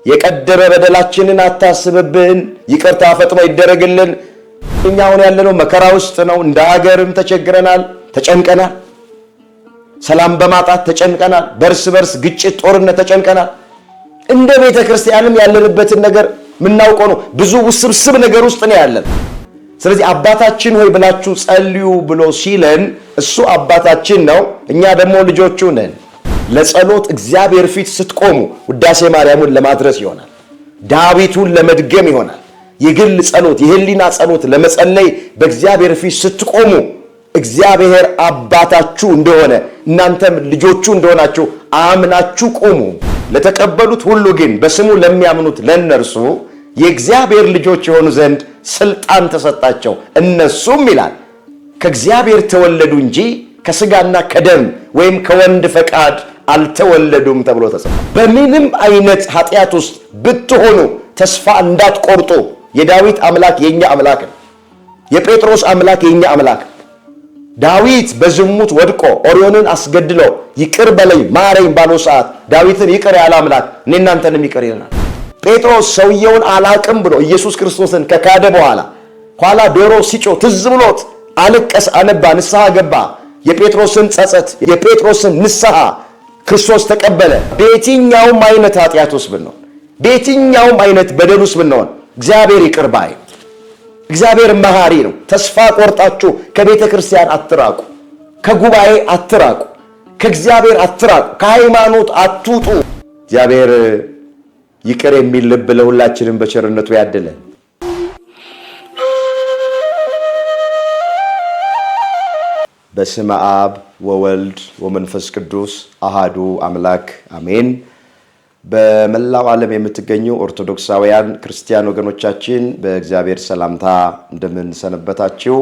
የቀደረ በደላችንን አታስብብን፣ ይቅርታ ፈጥኖ ይደረግልን። እኛ አሁን ያለነው መከራ ውስጥ ነው። እንደ ሀገርም ተቸግረናል፣ ተጨንቀናል። ሰላም በማጣት ተጨንቀናል። በርስ በርስ ግጭት፣ ጦርነት ተጨንቀናል። እንደ ቤተ ክርስቲያንም ያለንበትን ነገር ምናውቀው ነው። ብዙ ውስብስብ ነገር ውስጥ ነው ያለን። ስለዚህ አባታችን ሆይ ብላችሁ ጸልዩ ብሎ ሲለን እሱ አባታችን ነው፣ እኛ ደግሞ ልጆቹ ነን። ለጸሎት እግዚአብሔር ፊት ስትቆሙ ውዳሴ ማርያምን ለማድረስ ይሆናል፣ ዳዊቱን ለመድገም ይሆናል። የግል ጸሎት፣ የህሊና ጸሎት ለመጸለይ በእግዚአብሔር ፊት ስትቆሙ እግዚአብሔር አባታችሁ እንደሆነ እናንተም ልጆቹ እንደሆናችሁ አምናችሁ ቁሙ። ለተቀበሉት ሁሉ ግን በስሙ ለሚያምኑት ለነርሱ የእግዚአብሔር ልጆች የሆኑ ዘንድ ስልጣን ተሰጣቸው። እነሱም ይላል ከእግዚአብሔር ተወለዱ እንጂ ከስጋና ከደም ወይም ከወንድ ፈቃድ አልተወለዱም ተብሎ ተጽፏል። በምንም አይነት ኃጢአት ውስጥ ብትሆኑ ተስፋ እንዳትቆርጡ። የዳዊት አምላክ የኛ አምላክ ነው። የጴጥሮስ አምላክ የኛ አምላክ። ዳዊት በዝሙት ወድቆ ኦርዮንን አስገድሎ ይቅር በለኝ ማረኝ ባለው ሰዓት ዳዊትን ይቅር ያለ አምላክ እኔ እናንተንም ይቅር ይለናል። ጴጥሮስ ሰውየውን አላቅም ብሎ ኢየሱስ ክርስቶስን ከካደ በኋላ ኋላ ዶሮ ሲጮህ ትዝ ብሎት አለቀሰ፣ አነባ፣ ንስሐ ገባ። የጴጥሮስን ጸጸት፣ የጴጥሮስን ንስሐ ክርስቶስ ተቀበለ። በየትኛውም አይነት ኃጢአት ውስጥ ብንሆን፣ በየትኛውም አይነት በደል ውስጥ ብንሆን እግዚአብሔር ይቅር ባይ፣ እግዚአብሔር መሐሪ ነው። ተስፋ ቆርጣችሁ ከቤተ ክርስቲያን አትራቁ፣ ከጉባኤ አትራቁ፣ ከእግዚአብሔር አትራቁ፣ ከሃይማኖት አትውጡ። እግዚአብሔር ይቅር የሚል ልብ ለሁላችንም በቸርነቱ ያድለን። በስመ አብ ወወልድ ወመንፈስ ቅዱስ አሃዱ አምላክ አሜን። በመላው ዓለም የምትገኙ ኦርቶዶክሳውያን ክርስቲያን ወገኖቻችን በእግዚአብሔር ሰላምታ እንደምን ሰነበታችሁ?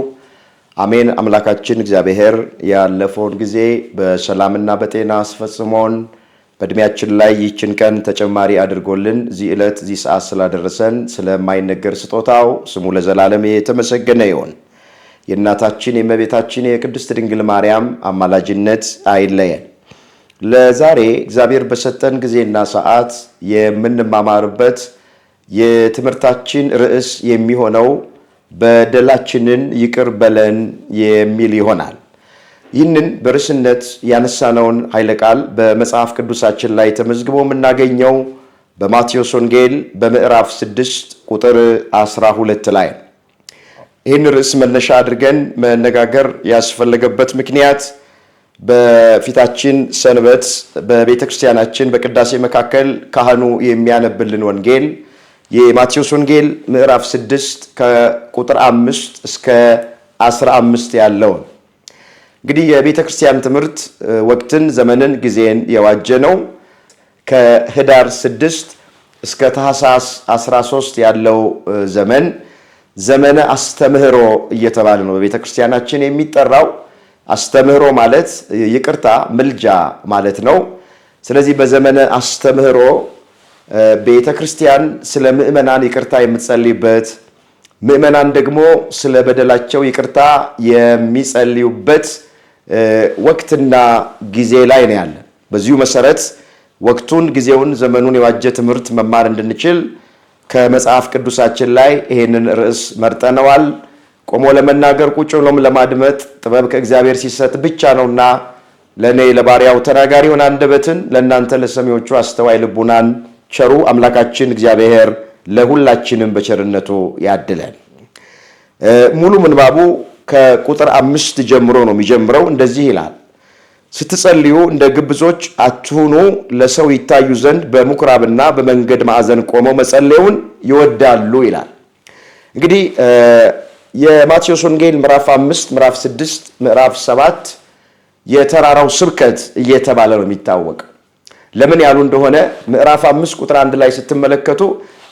አሜን። አምላካችን እግዚአብሔር ያለፈውን ጊዜ በሰላምና በጤና አስፈጽሞን በእድሜያችን ላይ ይህችን ቀን ተጨማሪ አድርጎልን እዚህ ዕለት እዚህ ሰዓት ስላደረሰን ስለማይነገር ስጦታው ስሙ ለዘላለም የተመሰገነ ይሁን። የእናታችን የእመቤታችን የቅድስት ድንግል ማርያም አማላጅነት አይለየን። ለዛሬ እግዚአብሔር በሰጠን ጊዜና ሰዓት የምንማማርበት የትምህርታችን ርዕስ የሚሆነው በደላችንን ይቅር በለን የሚል ይሆናል። ይህንን በርዕስነት ያነሳነውን ኃይለ ቃል በመጽሐፍ ቅዱሳችን ላይ ተመዝግቦ የምናገኘው በማቴዎስ ወንጌል በምዕራፍ 6 ቁጥር 12 ላይ። ይህን ርዕስ መነሻ አድርገን መነጋገር ያስፈለገበት ምክንያት በፊታችን ሰንበት በቤተ ክርስቲያናችን በቅዳሴ መካከል ካህኑ የሚያነብልን ወንጌል የማቴዎስ ወንጌል ምዕራፍ 6 ከቁጥር 5 እስከ 15 ያለውን። እንግዲህ የቤተ ክርስቲያን ትምህርት ወቅትን፣ ዘመንን፣ ጊዜን የዋጀ ነው። ከህዳር 6 እስከ ታኅሳስ 13 ያለው ዘመን ዘመነ አስተምህሮ እየተባለ ነው በቤተ ክርስቲያናችን የሚጠራው። አስተምህሮ ማለት ይቅርታ፣ ምልጃ ማለት ነው። ስለዚህ በዘመነ አስተምህሮ ቤተ ክርስቲያን ስለ ምእመናን ይቅርታ የምትጸልይበት፣ ምእመናን ደግሞ ስለ በደላቸው ይቅርታ የሚጸልዩበት ወቅትና ጊዜ ላይ ነው ያለ። በዚሁ መሰረት ወቅቱን፣ ጊዜውን፣ ዘመኑን የዋጀ ትምህርት መማር እንድንችል ከመጽሐፍ ቅዱሳችን ላይ ይሄንን ርዕስ መርጠነዋል። ቆሞ ለመናገር ቁጭ ብሎም ለማድመጥ ጥበብ ከእግዚአብሔር ሲሰጥ ብቻ ነውና ለእኔ ለባሪያው ተናጋሪውን አንደበትን ለእናንተ ለሰሚዎቹ አስተዋይ ልቡናን ቸሩ አምላካችን እግዚአብሔር ለሁላችንም በቸርነቱ ያድለን። ሙሉ ምንባቡ ከቁጥር 5 ጀምሮ ነው የሚጀምረው። እንደዚህ ይላል፣ ስትጸልዩ እንደ ግብዞች አትሁኑ፣ ለሰው ይታዩ ዘንድ በምኩራብና በመንገድ ማዕዘን ቆመው መጸለዩን ይወዳሉ ይላል። እንግዲህ የማቴዎስ ወንጌል ምዕራፍ 5፣ ምዕራፍ 6፣ ምዕራፍ 7 የተራራው ስብከት እየተባለ ነው የሚታወቅ። ለምን ያሉ እንደሆነ ምዕራፍ 5 ቁጥር 1 ላይ ስትመለከቱ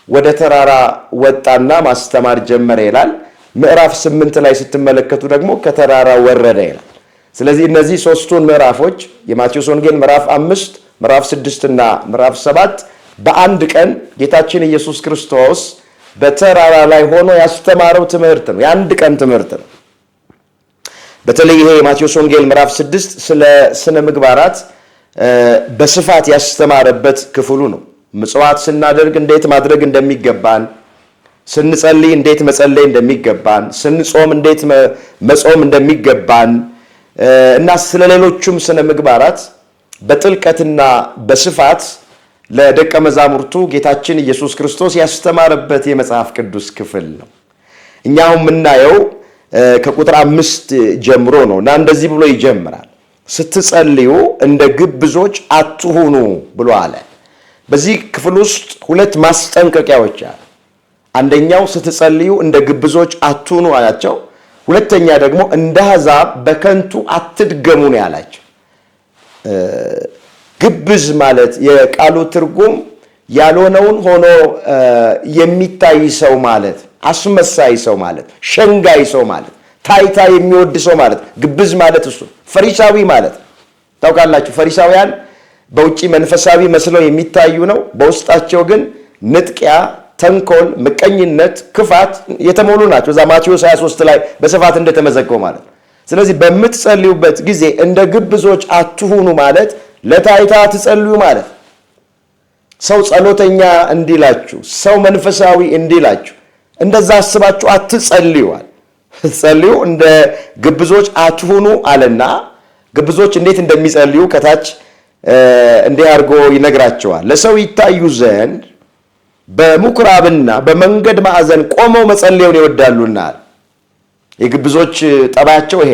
ወደ ተራራ ወጣና ማስተማር ጀመረ ይላል። ምዕራፍ 8 ላይ ስትመለከቱ ደግሞ ከተራራ ወረደ ይላል። ስለዚህ እነዚህ ሶስቱን ምዕራፎች የማቴዎስ ወንጌል ምዕራፍ 5፣ ምዕራፍ 6 እና ምዕራፍ 7 በአንድ ቀን ጌታችን ኢየሱስ ክርስቶስ በተራራ ላይ ሆኖ ያስተማረው ትምህርት ነው። የአንድ ቀን ትምህርት ነው። በተለይ ይሄ የማቴዎስ ወንጌል ምዕራፍ 6 ስለ ስነ ምግባራት በስፋት ያስተማረበት ክፍሉ ነው። ምጽዋት ስናደርግ እንዴት ማድረግ እንደሚገባን፣ ስንጸልይ እንዴት መጸለይ እንደሚገባን፣ ስንጾም እንዴት መጾም እንደሚገባን እና ስለሌሎችም ስነ ምግባራት በጥልቀትና በስፋት ለደቀ መዛሙርቱ ጌታችን ኢየሱስ ክርስቶስ ያስተማረበት የመጽሐፍ ቅዱስ ክፍል ነው። እኛው የምናየው ከቁጥር 5 ጀምሮ ነው እና እንደዚህ ብሎ ይጀምራል። ስትጸልዩ እንደ ግብዞች አትሁኑ ብሎ አለ። በዚህ ክፍል ውስጥ ሁለት ማስጠንቀቂያዎች አሉ። አንደኛው ስትጸልዩ እንደ ግብዞች አትሁኑ አላቸው። ሁለተኛ ደግሞ እንደ አሕዛብ በከንቱ አትድገሙ ነው ያላቸው። ግብዝ ማለት የቃሉ ትርጉም ያልሆነውን ሆኖ የሚታይ ሰው ማለት፣ አስመሳይ ሰው ማለት፣ ሸንጋይ ሰው ማለት፣ ታይታ የሚወድ ሰው ማለት። ግብዝ ማለት እሱ ፈሪሳዊ ማለት ታውቃላችሁ። ፈሪሳውያን በውጪ መንፈሳዊ መስለው የሚታዩ ነው፣ በውስጣቸው ግን ንጥቂያ፣ ተንኮል፣ ምቀኝነት፣ ክፋት የተሞሉ ናቸው። እዛ ማቴዎስ 23 ላይ በስፋት እንደተመዘገበው ማለት። ስለዚህ በምትጸልዩበት ጊዜ እንደ ግብዞች አትሁኑ ማለት ለታይታ አትጸልዩ ማለት። ሰው ጸሎተኛ እንዲላችሁ፣ ሰው መንፈሳዊ እንዲላችሁ እንደዛ አስባችሁ አትጸልዩዋል። ጸልዩ እንደ ግብዞች አትሁኑ አለና ግብዞች እንዴት እንደሚጸልዩ ከታች እንዲህ አድርጎ ይነግራቸዋል። ለሰው ይታዩ ዘንድ በምኩራብና በመንገድ ማዕዘን ቆመው መጸለዩን ይወዳሉና። የግብዞች ጠባያቸው ይሄ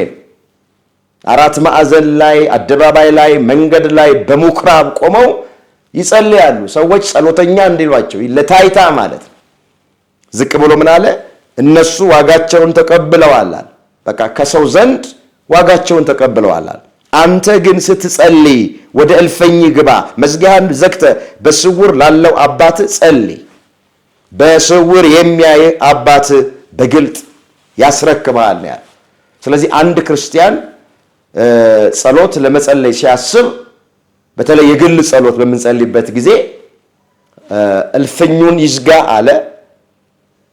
አራት ማዕዘን ላይ፣ አደባባይ ላይ፣ መንገድ ላይ፣ በምኩራብ ቆመው ይጸልያሉ። ሰዎች ጸሎተኛ እንዲሏቸው ለታይታ ማለት ነው። ዝቅ ብሎ ምን አለ? እነሱ ዋጋቸውን ተቀብለዋል። በቃ ከሰው ዘንድ ዋጋቸውን ተቀብለዋል። አንተ ግን ስትጸልይ ወደ እልፍኝ ግባ፣ መዝጊያህን ዘግተህ በስውር ላለው አባት ጸልይ፣ በስውር የሚያይ አባት በግልጥ ያስረክብሃል ያለ። ስለዚህ አንድ ክርስቲያን ጸሎት ለመጸለይ ሲያስብ፣ በተለይ የግል ጸሎት በምንጸልይበት ጊዜ እልፍኙን ይዝጋ አለ።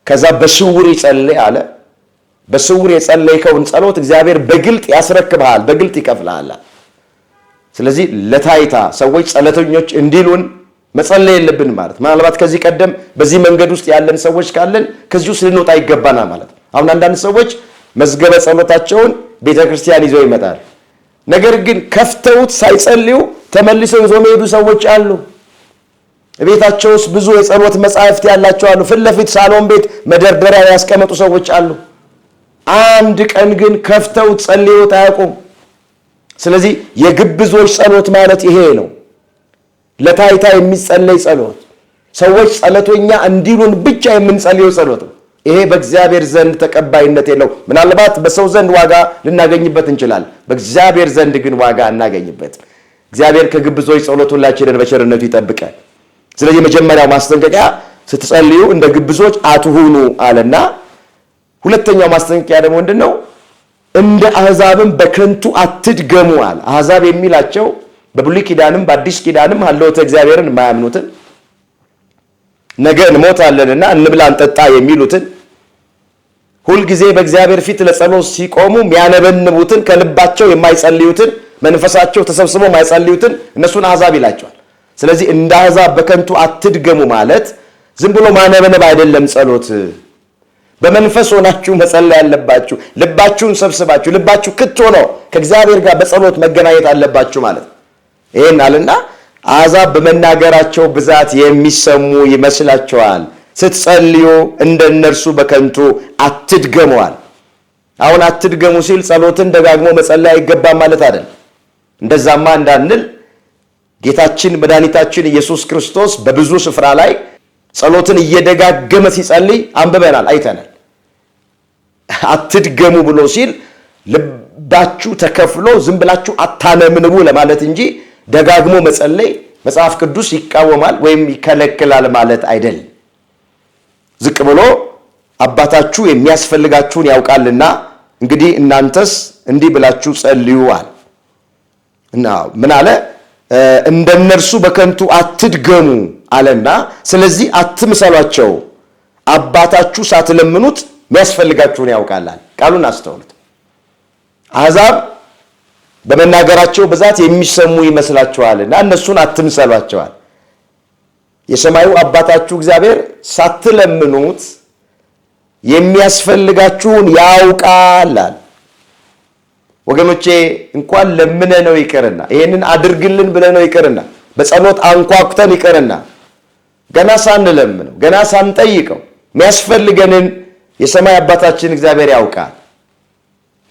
ከዛ በስውር ይጸልይ አለ። በስውር የጸለይከውን ጸሎት እግዚአብሔር በግልጥ ያስረክብሃል፣ በግልጥ ይከፍልሃል። ስለዚህ ለታይታ ሰዎች ጸሎተኞች እንዲሉን መጸለይ የለብን ማለት። ምናልባት ከዚህ ቀደም በዚህ መንገድ ውስጥ ያለን ሰዎች ካለን ከዚህ ውስጥ ልንወጣ ይገባናል ማለት። አሁን አንዳንድ ሰዎች መዝገበ ጸሎታቸውን ቤተክርስቲያን ይዘው ይመጣል። ነገር ግን ከፍተውት ሳይጸልዩ ተመልሰው ይዘው የሚሄዱ ሰዎች አሉ። ቤታቸው ውስጥ ብዙ የጸሎት መጻሕፍት ያላቸው አሉ። ፊት ለፊት ሳሎን ቤት መደርደሪያ ያስቀመጡ ሰዎች አሉ። አንድ ቀን ግን ከፍተውት ጸልዩት አያውቁም። ስለዚህ የግብዞች ጸሎት ማለት ይሄ ነው። ለታይታ የሚጸለይ ጸሎት፣ ሰዎች ጸሎተኛ እንዲሉን ብቻ የምንጸልየው ጸሎት ነው። ይሄ በእግዚአብሔር ዘንድ ተቀባይነት የለው። ምናልባት በሰው ዘንድ ዋጋ ልናገኝበት እንችላለን፣ በእግዚአብሔር ዘንድ ግን ዋጋ እናገኝበት። እግዚአብሔር ከግብዞች ጸሎት ሁላችንን በቸርነቱ ይጠብቃል። ስለዚህ የመጀመሪያው ማስጠንቀቂያ ስትጸልዩ እንደ ግብዞች አትሁኑ አለና፣ ሁለተኛው ማስጠንቀቂያ ደግሞ ምንድን ነው? እንደ አሕዛብም በከንቱ አትድገሙ አለ። አሕዛብ የሚላቸው በብሉይ ኪዳንም በአዲስ ኪዳንም ሀልዎተ እግዚአብሔርን የማያምኑትን፣ ነገ እንሞታለንና እንብላ እንጠጣ የሚሉትን፣ ሁልጊዜ በእግዚአብሔር ፊት ለጸሎት ሲቆሙ የሚያነበንቡትን፣ ከልባቸው የማይጸልዩትን፣ መንፈሳቸው ተሰብስቦ የማይጸልዩትን እነሱን አሕዛብ ይላቸዋል። ስለዚህ እንደ አሕዛብ በከንቱ አትድገሙ ማለት ዝም ብሎ ማነበነብ አይደለም። ጸሎት በመንፈስ ሆናችሁ መጸለይ ያለባችሁ፣ ልባችሁን ሰብስባችሁ፣ ልባችሁ ክት ሆኖ ከእግዚአብሔር ጋር በጸሎት መገናኘት አለባችሁ ማለት ነው። ይሄን አለና አሕዛብ በመናገራቸው ብዛት የሚሰሙ ይመስላቸዋል፣ ስትጸልዩ እንደነርሱ በከንቱ አትድገሙዋል። አሁን አትድገሙ ሲል ጸሎትን ደጋግሞ መጸለይ አይገባም ማለት አይደለም። እንደዛማ እንዳንል ጌታችን መድኃኒታችን ኢየሱስ ክርስቶስ በብዙ ስፍራ ላይ ጸሎትን እየደጋገመ ሲጸልይ አንብበናል፣ አይተናል። አትድገሙ ብሎ ሲል ልባችሁ ተከፍሎ ዝም ብላችሁ አታነምንቡ ለማለት እንጂ ደጋግሞ መጸለይ መጽሐፍ ቅዱስ ይቃወማል ወይም ይከለክላል ማለት አይደለም። ዝቅ ብሎ አባታችሁ የሚያስፈልጋችሁን ያውቃልና እንግዲህ እናንተስ እንዲህ ብላችሁ ጸልዩዋል እና ምን አለ? እንደነርሱ በከንቱ አትድገሙ አለና፣ ስለዚህ አትምሰሏቸው፣ አባታችሁ ሳትለምኑት የሚያስፈልጋችሁን ያውቃላል። ቃሉን አስተውሉት። አሕዛብ በመናገራቸው ብዛት የሚሰሙ ይመስላችኋልና እነሱን አትምሰሏቸዋል። የሰማዩ አባታችሁ እግዚአብሔር ሳትለምኑት የሚያስፈልጋችሁን ያውቃል። ወገኖቼ እንኳን ለምነነው ይቀርና ይሄንን አድርግልን ብለነው ይቀርና በጸሎት አንኳኩተን ይቀርና ገና ሳንለምነው ገና ሳንጠይቀው የሚያስፈልገንን የሰማይ አባታችን እግዚአብሔር ያውቃል።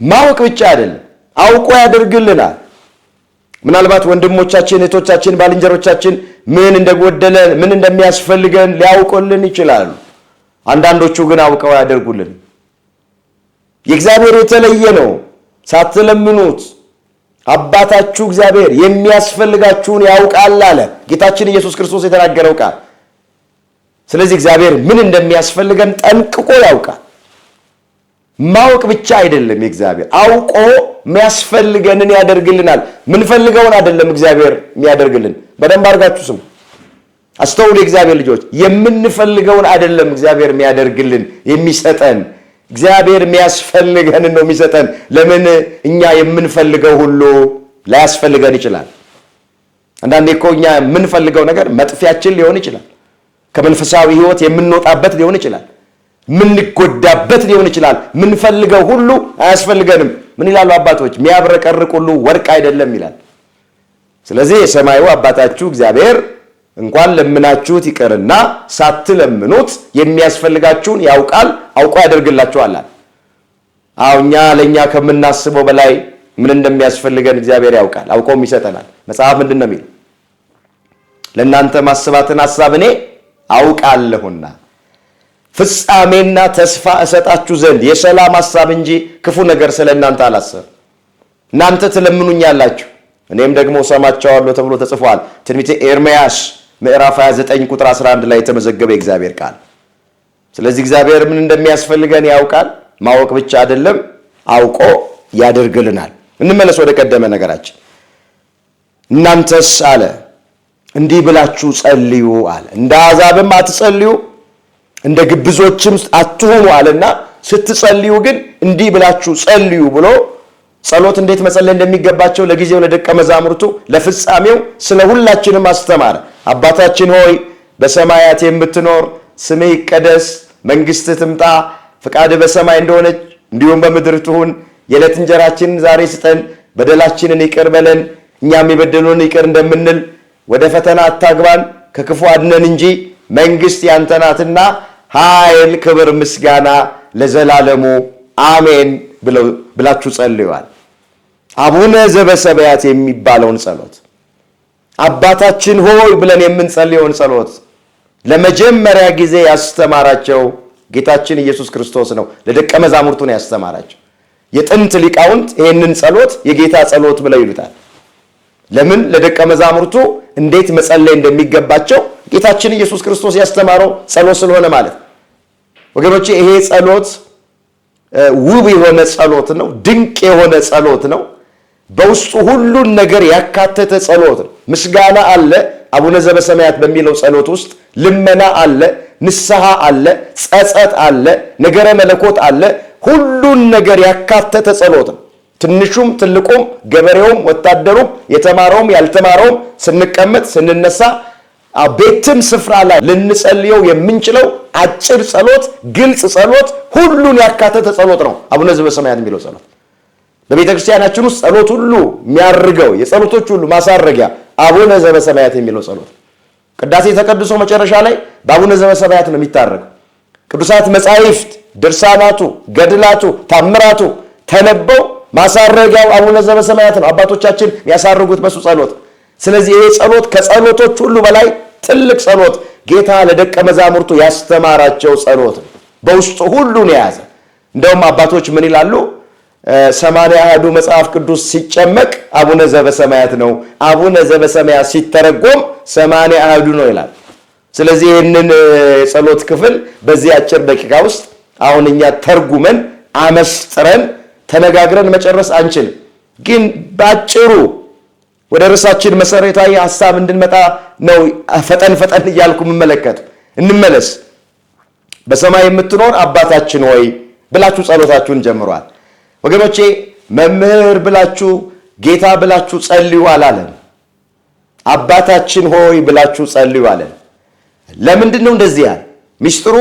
ማወቅ ብቻ አይደለም፣ አውቆ ያደርግልናል። ምናልባት ወንድሞቻችን፣ እህቶቻችን፣ ባልንጀሮቻችን ምን እንደጎደለ ምን እንደሚያስፈልገን ሊያውቁልን ይችላሉ። አንዳንዶቹ ግን አውቀው ያደርጉልን። የእግዚአብሔር የተለየ ነው። ሳትለምኑት አባታችሁ እግዚአብሔር የሚያስፈልጋችሁን ያውቃል አለ ጌታችን ኢየሱስ ክርስቶስ የተናገረው ቃል። ስለዚህ እግዚአብሔር ምን እንደሚያስፈልገን ጠንቅቆ ያውቃል። ማወቅ ብቻ አይደለም፣ የእግዚአብሔር አውቆ የሚያስፈልገንን ያደርግልናል። ምንፈልገውን አይደለም እግዚአብሔር የሚያደርግልን። በደንብ አድርጋችሁ ስሙ፣ አስተውሉ የእግዚአብሔር ልጆች። የምንፈልገውን አይደለም እግዚአብሔር የሚያደርግልን የሚሰጠን። እግዚአብሔር የሚያስፈልገንን ነው የሚሰጠን። ለምን እኛ የምንፈልገው ሁሉ ላያስፈልገን ይችላል። አንዳንዴ እኮ እኛ የምንፈልገው ነገር መጥፊያችን ሊሆን ይችላል። ከመንፈሳዊ ሕይወት የምንወጣበት ሊሆን ይችላል። ምንጎዳበት ሊሆን ይችላል። ምንፈልገው ሁሉ አያስፈልገንም። ምን ይላሉ አባቶች? የሚያብረቀርቅ ሁሉ ወርቅ አይደለም ይላል። ስለዚህ የሰማዩ አባታችሁ እግዚአብሔር እንኳን ለምናችሁት ይቀርና ሳትለምኑት የሚያስፈልጋችሁን ያውቃል፣ አውቆ ያደርግላችኋል። አዎ እኛ ለእኛ ከምናስበው በላይ ምን እንደሚያስፈልገን እግዚአብሔር ያውቃል፣ አውቆም ይሰጠናል። መጽሐፍ ምንድን ነው የሚለው? ለእናንተ ማስባትን ሐሳብ እኔ አውቃለሁና ፍጻሜና ተስፋ እሰጣችሁ ዘንድ የሰላም ሐሳብ እንጂ ክፉ ነገር ስለ እናንተ አላስብም። እናንተ ትለምኑኛላችሁ እኔም ደግሞ እሰማችኋለሁ ተብሎ ተጽፏል። ትንቢተ ኤርምያስ ምዕራፍ 29 ቁጥር 11 ላይ የተመዘገበ የእግዚአብሔር ቃል። ስለዚህ እግዚአብሔር ምን እንደሚያስፈልገን ያውቃል። ማወቅ ብቻ አይደለም፣ አውቆ ያደርግልናል። እንመለስ ወደ ቀደመ ነገራችን። እናንተስ አለ እንዲህ ብላችሁ ጸልዩ አለ፣ እንደ አሕዛብም አትጸልዩ እንደ ግብዞችም አትሁኑ አለና ስትጸልዩ ግን እንዲህ ብላችሁ ጸልዩ ብሎ ጸሎት እንዴት መጸለይ እንደሚገባቸው ለጊዜው ለደቀ መዛሙርቱ ለፍጻሜው ስለ ሁላችንም አስተማረ። አባታችን ሆይ በሰማያት የምትኖር ስምህ ይቀደስ፣ መንግሥትህ ትምጣ፣ ፈቃድህ በሰማይ እንደሆነች እንዲሁም በምድር ትሁን። የዕለት እንጀራችንን ዛሬ ስጠን፣ በደላችንን ይቅር በለን እኛም የበደሉንን ይቅር እንደምንል፣ ወደ ፈተና አታግባን ከክፉ አድነን እንጂ መንግሥት ያንተ ናትና ኃይል፣ ክብር፣ ምስጋና ለዘላለሙ አሜን ብላችሁ ጸልዩዋል። አቡነ ዘበሰማያት የሚባለውን ጸሎት አባታችን ሆይ ብለን የምንጸልየውን ጸሎት ለመጀመሪያ ጊዜ ያስተማራቸው ጌታችን ኢየሱስ ክርስቶስ ነው። ለደቀ መዛሙርቱ ነው ያስተማራቸው። የጥንት ሊቃውንት ይህንን ጸሎት የጌታ ጸሎት ብለው ይሉታል። ለምን? ለደቀ መዛሙርቱ እንዴት መጸለይ እንደሚገባቸው ጌታችን ኢየሱስ ክርስቶስ ያስተማረው ጸሎት ስለሆነ ማለት ወገኖቼ፣ ይሄ ጸሎት ውብ የሆነ ጸሎት ነው። ድንቅ የሆነ ጸሎት ነው። በውስጡ ሁሉን ነገር ያካተተ ጸሎት ነው። ምስጋና አለ። አቡነ ዘበሰማያት በሚለው ጸሎት ውስጥ ልመና አለ፣ ንስሐ አለ፣ ጸጸት አለ፣ ነገረ መለኮት አለ። ሁሉን ነገር ያካተተ ጸሎት ነው። ትንሹም ትልቁም፣ ገበሬውም ወታደሩም፣ የተማረውም ያልተማረውም፣ ስንቀመጥ ስንነሳ፣ ቤትም ስፍራ ላይ ልንጸልየው የምንችለው አጭር ጸሎት፣ ግልጽ ጸሎት፣ ሁሉን ያካተተ ጸሎት ነው አቡነ ዘበሰማያት የሚለው ጸሎት። በቤተ ክርስቲያናችን ውስጥ ጸሎት ሁሉ የሚያርገው የጸሎቶች ሁሉ ማሳረጊያ አቡነ ዘበሰማያት የሚለው ጸሎት። ቅዳሴ ተቀድሶ መጨረሻ ላይ በአቡነ ዘበሰማያት ነው የሚታረገው። ቅዱሳት መጻሕፍት፣ ድርሳናቱ፣ ገድላቱ፣ ታምራቱ ተነበው ማሳረጊያው አቡነ ዘበሰማያት ነው። አባቶቻችን ያሳርጉት በሱ ጸሎት። ስለዚህ ይሄ ጸሎት ከጸሎቶች ሁሉ በላይ ትልቅ ጸሎት፣ ጌታ ለደቀ መዛሙርቱ ያስተማራቸው ጸሎት ነው። በውስጡ ሁሉን የያዘ። እንደውም አባቶች ምን ይላሉ? 81 መጽሐፍ ቅዱስ ሲጨመቅ አቡነ ዘበሰማያት ነው፣ አቡነ ዘበሰማያት ሲተረጎም 81 ነው ይላል። ስለዚህ ይህንን የጸሎት ክፍል በዚህ አጭር ደቂቃ ውስጥ አሁን እኛ ተርጉመን አመስጥረን ተነጋግረን መጨረስ አንችልም። ግን ባጭሩ ወደ ርዕሳችን መሰረታዊ ሐሳብ እንድንመጣ ነው ፈጠን ፈጠን እያልኩ መመለከት። እንመለስ። በሰማይ የምትኖር አባታችን ሆይ ብላችሁ ጸሎታችሁን ጀምሯል። ወገኖቼ መምህር ብላችሁ ጌታ ብላችሁ ጸልዩ አላለም። አባታችን ሆይ ብላችሁ ጸልዩ አለን። ለምንድን ነው እንደዚህ ያለ? ሚስጥሩ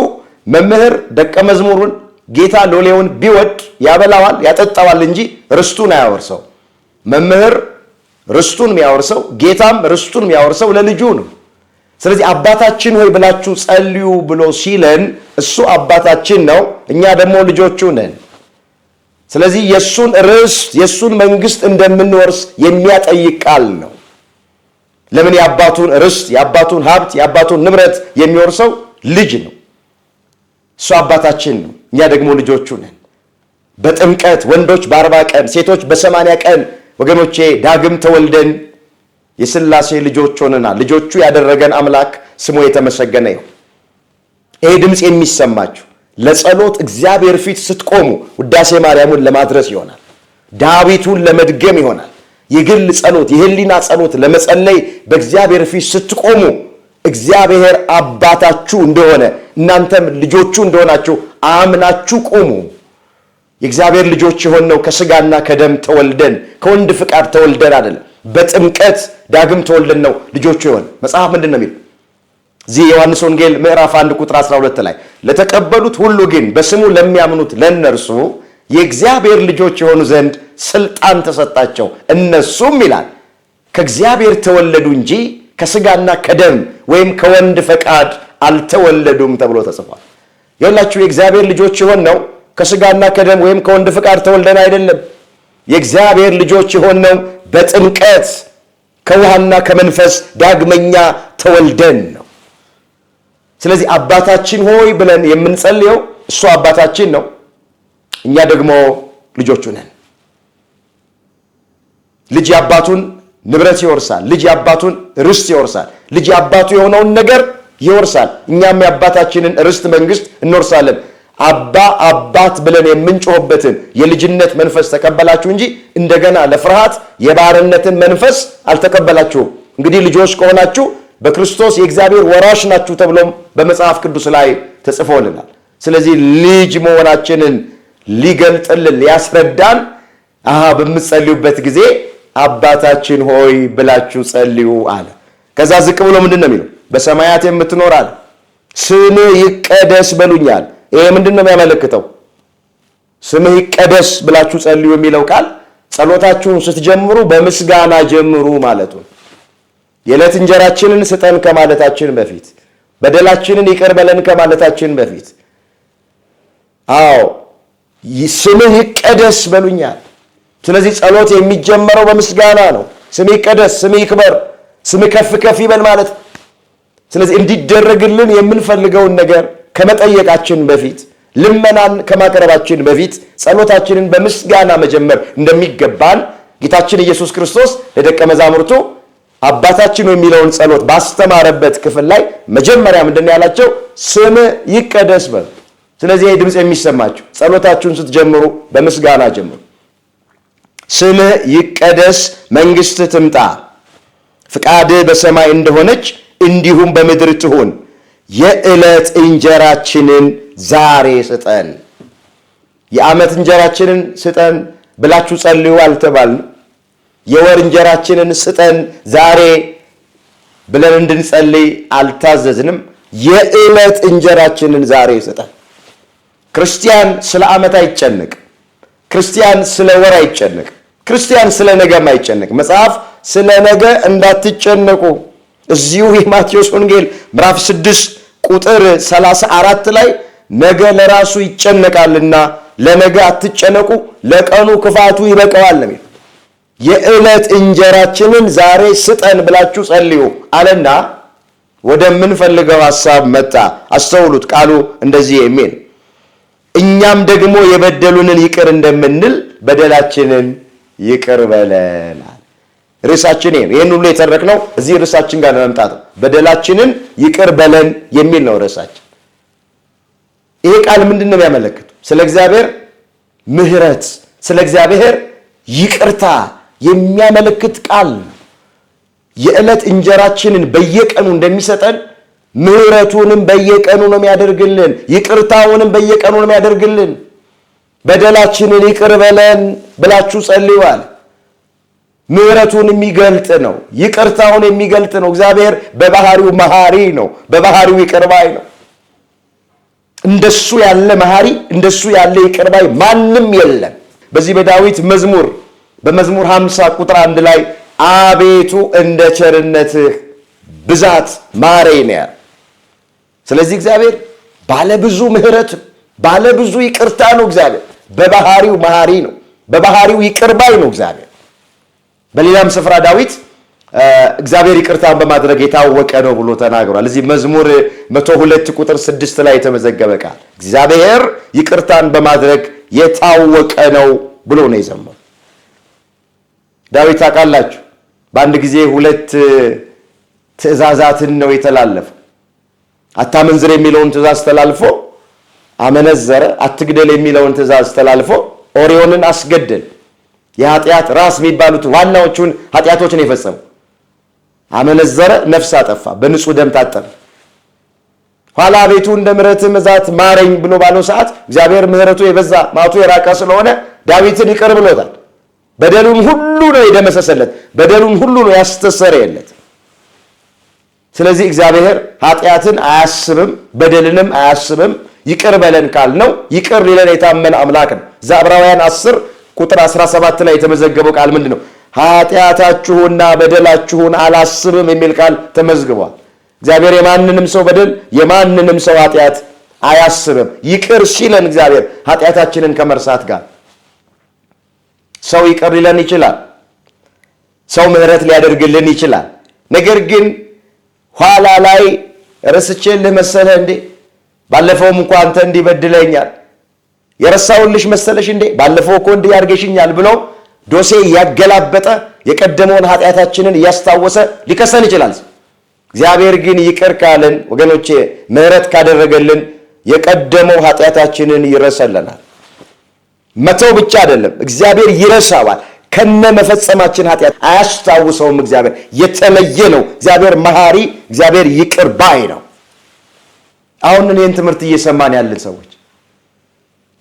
መምህር ደቀ መዝሙሩን ጌታ ሎሌውን ቢወድ ያበላዋል ያጠጣዋል እንጂ ርስቱን አያወርሰው። መምህር ርስቱን የሚያወርሰው ጌታም ርስቱን የሚያወርሰው ለልጁ ነው። ስለዚህ አባታችን ሆይ ብላችሁ ጸልዩ ብሎ ሲለን እሱ አባታችን ነው፣ እኛ ደግሞ ልጆቹ ነን። ስለዚህ የሱን ርስት የሱን መንግስት እንደምንወርስ የሚያጠይቅ ቃል ነው። ለምን? የአባቱን ርስት የአባቱን ሀብት የአባቱን ንብረት የሚወርሰው ልጅ ነው። እሱ አባታችን ነው፣ እኛ ደግሞ ልጆቹ ነን። በጥምቀት ወንዶች በ40 ቀን ሴቶች በ80 ቀን ወገኖቼ ዳግም ተወልደን የሥላሴ ልጆች ሆነናል። ልጆቹ ያደረገን አምላክ ስሙ የተመሰገነ ይሁን። ይሄ ድምፅ የሚሰማችሁ ለጸሎት እግዚአብሔር ፊት ስትቆሙ ውዳሴ ማርያምን ለማድረስ ይሆናል። ዳዊቱን ለመድገም ይሆናል። የግል ጸሎት የህሊና ጸሎት ለመጸለይ በእግዚአብሔር ፊት ስትቆሙ እግዚአብሔር አባታችሁ እንደሆነ እናንተም ልጆቹ እንደሆናችሁ አምናችሁ ቆሙ። የእግዚአብሔር ልጆች የሆነው ከስጋና ከደም ተወልደን ከወንድ ፍቃድ ተወልደን አይደለም፣ በጥምቀት ዳግም ተወልደን ነው ልጆቹ የሆነ። መጽሐፍ ምንድን ነው የሚለው? እዚህ ዮሐንስ ወንጌል ምዕራፍ 1 ቁጥር 12 ላይ ለተቀበሉት ሁሉ ግን በስሙ ለሚያምኑት ለእነርሱ የእግዚአብሔር ልጆች የሆኑ ዘንድ ስልጣን ተሰጣቸው። እነሱም ይላል ከእግዚአብሔር ተወለዱ እንጂ ከስጋና ከደም ወይም ከወንድ ፈቃድ አልተወለዱም ተብሎ ተጽፏል። ይኸውላችሁ የእግዚአብሔር ልጆች የሆነው ከስጋና ከደም ወይም ከወንድ ፈቃድ ተወልደን አይደለም። የእግዚአብሔር ልጆች የሆነው በጥምቀት ከውሃና ከመንፈስ ዳግመኛ ተወልደን ነው። ስለዚህ አባታችን ሆይ ብለን የምንጸልየው እሱ አባታችን ነው፣ እኛ ደግሞ ልጆቹ ነን። ልጅ የአባቱን ንብረት ይወርሳል። ልጅ የአባቱን ርስት ይወርሳል። ልጅ የአባቱ የሆነውን ነገር ይወርሳል። እኛም የአባታችንን ርስት መንግስት እንወርሳለን። አባ አባት ብለን የምንጮህበትን የልጅነት መንፈስ ተቀበላችሁ እንጂ እንደገና ለፍርሃት የባርነትን መንፈስ አልተቀበላችሁም። እንግዲህ ልጆች ከሆናችሁ በክርስቶስ የእግዚአብሔር ወራሽ ናችሁ ተብሎም በመጽሐፍ ቅዱስ ላይ ተጽፎልናል። ስለዚህ ልጅ መሆናችንን ሊገልጥልን ሊያስረዳን በምትጸልዩበት ጊዜ አባታችን ሆይ ብላችሁ ጸልዩ አለ። ከዛ ዝቅ ብሎ ምንድን ነው የሚለው? በሰማያት የምትኖር አለ ስምህ ይቀደስ በሉኛል። ይሄ ምንድን ነው የሚያመለክተው? ስምህ ይቀደስ ብላችሁ ጸልዩ የሚለው ቃል ጸሎታችሁን ስትጀምሩ በምስጋና ጀምሩ ማለቱ። የዕለት እንጀራችንን ስጠን ከማለታችን በፊት፣ በደላችንን ይቅር በለን ከማለታችን በፊት ስምህ ይቀደስ በሉኛል። ስለዚህ ጸሎት የሚጀመረው በምስጋና ነው። ስምህ ይቀደስ፣ ስምህ ይክበር፣ ስምህ ከፍ ከፍ ይበል ማለት። ስለዚህ እንዲደረግልን የምንፈልገውን ነገር ከመጠየቃችን በፊት ልመናን ከማቅረባችን በፊት ጸሎታችንን በምስጋና መጀመር እንደሚገባን ጌታችን ኢየሱስ ክርስቶስ ለደቀ መዛሙርቱ አባታችን የሚለውን ጸሎት ባስተማረበት ክፍል ላይ መጀመሪያ ምንድን ያላቸው? ስምህ ይቀደስ በሉ። ስለዚህ ይህ ድምፅ የሚሰማችሁ ጸሎታችሁን ስትጀምሩ በምስጋና ጀምሩ። ስምህ ይቀደስ፣ መንግሥትህ ትምጣ፣ ፍቃድህ በሰማይ እንደሆነች እንዲሁም በምድር ትሁን፣ የዕለት እንጀራችንን ዛሬ ስጠን። የዓመት እንጀራችንን ስጠን ብላችሁ ጸልዩ አልተባልንም። የወር እንጀራችንን ስጠን ዛሬ ብለን እንድንጸልይ አልታዘዝንም። የዕለት እንጀራችንን ዛሬ ስጠን። ክርስቲያን ስለ ዓመት አይጨነቅ። ክርስቲያን ስለ ወር አይጨነቅ። ክርስቲያን ስለ ነገም አይጨነቅ። መጽሐፍ ስለ ነገ እንዳትጨነቁ እዚሁ የማቴዎስ ወንጌል ምዕራፍ 6 ቁጥር 34 ላይ ነገ ለራሱ ይጨነቃልና ለነገ አትጨነቁ፣ ለቀኑ ክፋቱ ይበቃዋል ነው። የዕለት እንጀራችንን ዛሬ ስጠን ብላችሁ ጸልዩ አለና ወደምንፈልገው ሐሳብ መጣ። አስተውሉት፣ ቃሉ እንደዚህ የሚል እኛም ደግሞ የበደሉንን ይቅር እንደምንል በደላችንን ይቅር በለን። ርዕሳችን ይህን ሁሉ የተረክነው እዚህ ርዕሳችን ጋር ለመምጣት ነው። በደላችንን ይቅር በለን የሚል ነው ርዕሳችን። ይሄ ቃል ምንድን ነው የሚያመለክቱ? ስለ እግዚአብሔር ምሕረት፣ ስለ እግዚአብሔር ይቅርታ የሚያመለክት ቃል ነው። የዕለት እንጀራችንን በየቀኑ እንደሚሰጠን ምሕረቱንም በየቀኑ ነው የሚያደርግልን፣ ይቅርታውንም በየቀኑ ነው የሚያደርግልን። በደላችንን ይቅር በለን ብላችሁ ጸልዩዋል። ምህረቱን የሚገልጥ ነው። ይቅርታውን የሚገልጥ ነው። እግዚአብሔር በባህሪው መሐሪ ነው። በባህሪው ይቅር ባይ ነው። እንደሱ ያለ መሐሪ፣ እንደሱ ያለ ይቅር ባይ ማንም የለም። በዚህ በዳዊት መዝሙር በመዝሙር 50 ቁጥር 1 ላይ አቤቱ እንደ ቸርነትህ ብዛት ማረኝ ነው ያለው። ስለዚህ እግዚአብሔር ባለብዙ ምህረት ባለብዙ ይቅርታ ነው። እግዚአብሔር በባህሪው መሐሪ ነው። በባህሪው ይቅር ባይ ነው እግዚአብሔር። በሌላም ስፍራ ዳዊት እግዚአብሔር ይቅርታን በማድረግ የታወቀ ነው ብሎ ተናግሯል። እዚህ መዝሙር 102 ቁጥር 6 ላይ የተመዘገበ ቃል እግዚአብሔር ይቅርታን በማድረግ የታወቀ ነው ብሎ ነው የዘመረው። ዳዊት ታውቃላችሁ በአንድ ጊዜ 2 ትእዛዛትን ነው የተላለፈው። አታመንዝር የሚለውን ትእዛዝ ተላልፎ አመነዘረ። አትግደል የሚለውን ትእዛዝ ተላልፎ ኦሪዮንን አስገደል። የኃጢአት ራስ የሚባሉት ዋናዎቹን ኃጢአቶችን የፈጸሙ አመነዘረ፣ ነፍስ አጠፋ፣ በንጹህ ደም ታጠበ። ኋላ አቤቱ እንደ ምሕረትህ ብዛት ማረኝ ብሎ ባለው ሰዓት እግዚአብሔር ምሕረቱ የበዛ መዓቱ የራቀ ስለሆነ ዳዊትን ይቅር ብሎታል። በደሉን ሁሉ ነው የደመሰሰለት፣ በደሉን ሁሉ ነው ያስተሰረየለት። ስለዚህ እግዚአብሔር ኃጢአትን አያስብም፣ በደልንም አያስብም። ይቅር በለን ካልነው ይቅር ሊለን የታመነ አምላክ ነው። ዕብራውያን 10 ቁጥር 17 ላይ የተመዘገበው ቃል ምንድን ነው? ኃጢአታችሁና በደላችሁን አላስብም የሚል ቃል ተመዝግቧል። እግዚአብሔር የማንንም ሰው በደል የማንንም ሰው ኃጢአት አያስብም። ይቅር ሲለን እግዚአብሔር ኃጢአታችንን ከመርሳት ጋር ሰው ይቅር ሊለን ይችላል። ሰው ምህረት ሊያደርግልን ይችላል። ነገር ግን ኋላ ላይ ረስቼልህ መሰለህ እንዴ? ባለፈውም እንኳ አንተ እንዲበድለኛል የረሳውልሽ መሰለሽ እንዴ? ባለፈው እኮ እንዲህ ያርገሽኛል ብሎ ዶሴ ያገላበጠ የቀደመውን ኃጢአታችንን እያስታወሰ ሊከሰን ይችላል። እግዚአብሔር ግን ይቅር ካለን ወገኖቼ፣ ምህረት ካደረገልን የቀደመው ኃጢአታችንን ይረሳልናል። መተው ብቻ አይደለም፣ እግዚአብሔር ይረሳዋል። ከነ መፈጸማችን ኃጢአት አያስታውሰውም። እግዚአብሔር የተለየ ነው። እግዚአብሔር መሐሪ፣ እግዚአብሔር ይቅር ባይ ነው። አሁን እኔን ትምህርት እየሰማን ያለን ሰዎች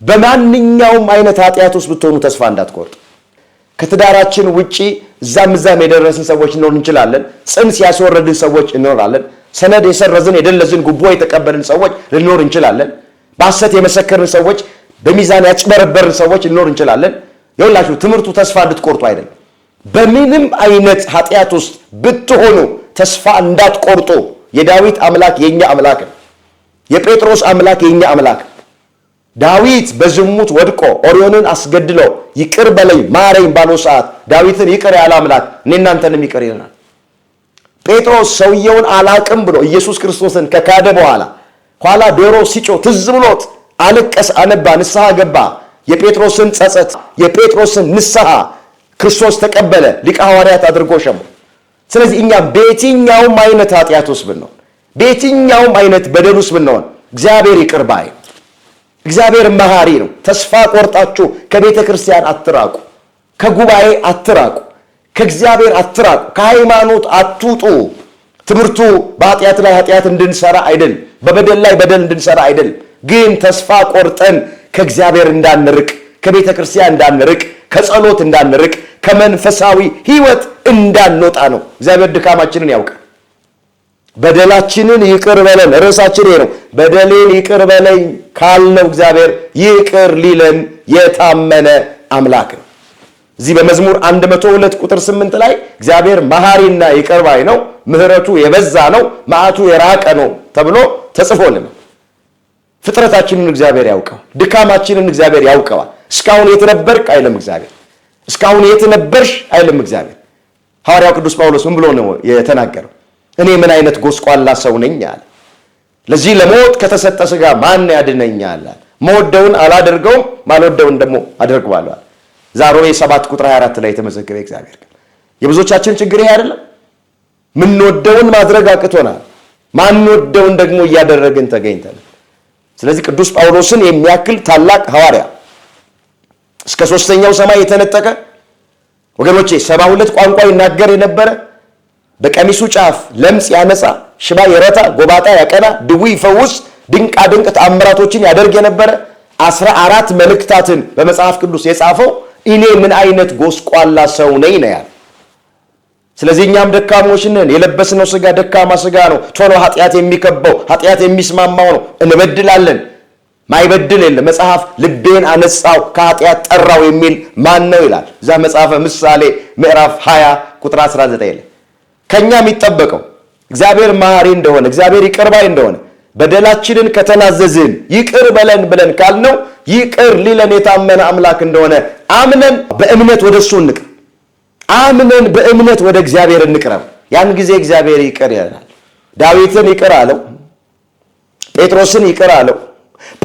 በማንኛውም አይነት ኃጢአት ውስጥ ብትሆኑ ተስፋ እንዳትቆርጡ። ከትዳራችን ውጪ እዛም የደረስን ሰዎች ልንሆን እንችላለን። ጽንስ ያስወረድን ሰዎች እንኖራለን። ሰነድ የሰረዝን የደለዝን ጉቦ የተቀበልን ሰዎች ልንኖር እንችላለን። በሐሰት የመሰከርን ሰዎች፣ በሚዛን ያጭበረበርን ሰዎች ልንኖር እንችላለን። ይኸውላችሁ ትምህርቱ ተስፋ እንድትቆርጡ አይደለም። በምንም አይነት ኃጢአት ውስጥ ብትሆኑ ተስፋ እንዳትቆርጡ። የዳዊት አምላክ የኛ አምላክ ነው። የጴጥሮስ አምላክ የኛ አምላክ። ዳዊት በዝሙት ወድቆ ኦሪዮንን አስገድሎ ይቅር በለኝ ማረኝ ባለው ሰዓት ዳዊትን ይቅር ያለ አምላክ እኔ እናንተንም ይቅር ይለናል። ጴጥሮስ ሰውየውን አላቅም ብሎ ኢየሱስ ክርስቶስን ከካደ በኋላ ኋላ ዶሮ ሲጮህ ትዝ ብሎት አለቀሰ፣ አነባ፣ ንስሐ ገባ። የጴጥሮስን ጸጸት የጴጥሮስን ንስሐ ክርስቶስ ተቀበለ፣ ሊቀ ሐዋርያት አድርጎ ሸሞ። ስለዚህ እኛም በየትኛውም አይነት ኃጢአት ውስጥ ብንሆን፣ በየትኛውም አይነት በደል ውስጥ ብንሆን እግዚአብሔር ይቅር ባይ፣ እግዚአብሔር መሐሪ ነው። ተስፋ ቆርጣችሁ ከቤተ ክርስቲያን አትራቁ፣ ከጉባኤ አትራቁ፣ ከእግዚአብሔር አትራቁ፣ ከሃይማኖት አትውጡ። ትምህርቱ በኃጢአት ላይ ኃጢአት እንድንሰራ አይደል፣ በበደል ላይ በደል እንድንሰራ አይደል። ግን ተስፋ ቆርጠን ከእግዚአብሔር እንዳንርቅ፣ ከቤተ ክርስቲያን እንዳንርቅ፣ ከጸሎት እንዳንርቅ፣ ከመንፈሳዊ ሕይወት እንዳንወጣ ነው። እግዚአብሔር ድካማችንን ያውቃል። በደላችንን ይቅር በለን፣ ርዕሳችን ይሄ ነው። በደሌን ይቅር በለኝ ካልነው እግዚአብሔር ይቅር ሊለን የታመነ አምላክ ነው። እዚህ በመዝሙር 102 ቁጥር 8 ላይ እግዚአብሔር መሐሪና ይቅር ባይ ነው፣ ምሕረቱ የበዛ ነው፣ መዓቱ የራቀ ነው ተብሎ ተጽፎልናል። ፍጥረታችንን እግዚአብሔር ያውቀዋል። ድካማችንን እግዚአብሔር ያውቀዋል። እስካሁን የት ነበርክ አይልም እግዚአብሔር። እስካሁን የት ነበርሽ አይልም እግዚአብሔር። ሐዋርያው ቅዱስ ጳውሎስ ምን ብሎ ነው የተናገረው? እኔ ምን አይነት ጎስቋላ ሰው ነኝ አለ። ለዚህ ለሞት ከተሰጠ ሥጋ ማን ያድነኛል? መወደውን አላደርገውም፣ ማልወደውን ደግሞ አደርገዋለሁ። ዛሬ 7 ቁጥር 24 ላይ የተመዘገበ እግዚአብሔር ቃል። የብዙዎቻችን ችግር ይሄ አይደለም? ምንወደውን ማድረግ አቅቶናል፣ ማንወደውን ደግሞ እያደረግን ተገኝተናል። ስለዚህ ቅዱስ ጳውሎስን የሚያክል ታላቅ ሐዋርያ እስከ 3ኛው ሰማይ የተነጠቀ ወገኖቼ 72 ቋንቋ ይናገር የነበረ በቀሚሱ ጫፍ ለምጽ ያነጻ፣ ሽባ ይረታ፣ ጎባጣ ያቀና፣ ድውይ ይፈውስ፣ ድንቃ ድንቅ ተአምራቶችን ያደርግ የነበረ 14 መልእክታትን በመጽሐፍ ቅዱስ የጻፈው እኔ ምን አይነት ጎስቋላ ሰው ነኝ ነው ያለ። ስለዚህ እኛም ደካሞች ነን። የለበስነው ሥጋ ደካማ ሥጋ ነው። ቶሎ ኃጢአት የሚከበው ኃጢአት የሚስማማው ነው። እንበድላለን። ማይበድል የለም። መጽሐፍ ልቤን አነጻው ከኃጢአት ጠራው የሚል ማን ነው ይላል። እዛ መጽሐፈ ምሳሌ ምዕራፍ 20 ቁጥር 19 ላይ ከኛ የሚጠበቀው እግዚአብሔር መሐሪ እንደሆነ እግዚአብሔር ይቅር ባይ እንደሆነ በደላችንን ከተናዘዝን ይቅር በለን ብለን ካልነው ይቅር ሊለን የታመነ አምላክ እንደሆነ አምነን በእምነት ወደሱ እንቅረብ። አምነን በእምነት ወደ እግዚአብሔር እንቅረብ። ያን ጊዜ እግዚአብሔር ይቅር ይለናል። ዳዊትን ይቅር አለው። ጴጥሮስን ይቅር አለው።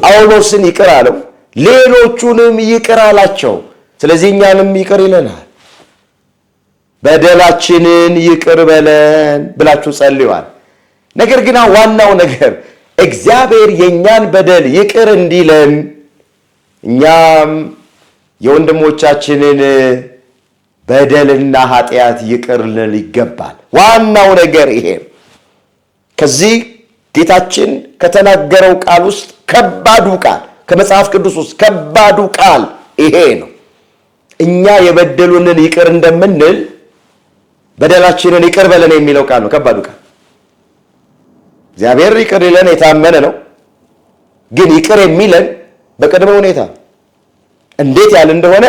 ጳውሎስን ይቅር አለው። ሌሎቹንም ይቅር አላቸው። ስለዚህ እኛንም ይቅር ይለናል። በደላችንን ይቅር በለን ብላችሁ ጸልዩዋል። ነገር ግን ዋናው ነገር እግዚአብሔር የኛን በደል ይቅር እንዲለን እኛም የወንድሞቻችንን በደልና ኃጢአት ይቅር ልንል ይገባል። ዋናው ነገር ይሄ። ከዚህ ጌታችን ከተናገረው ቃል ውስጥ ከባዱ ቃል ከመጽሐፍ ቅዱስ ውስጥ ከባዱ ቃል ይሄ ነው። እኛ የበደሉንን ይቅር እንደምንል በደላችንን ይቅር በለን የሚለው ቃል ነው ከባዱ ቃል። እግዚአብሔር ይቅር ይለን የታመነ ነው። ግን ይቅር የሚለን በቅድመ ሁኔታ እንዴት ያለ እንደሆነ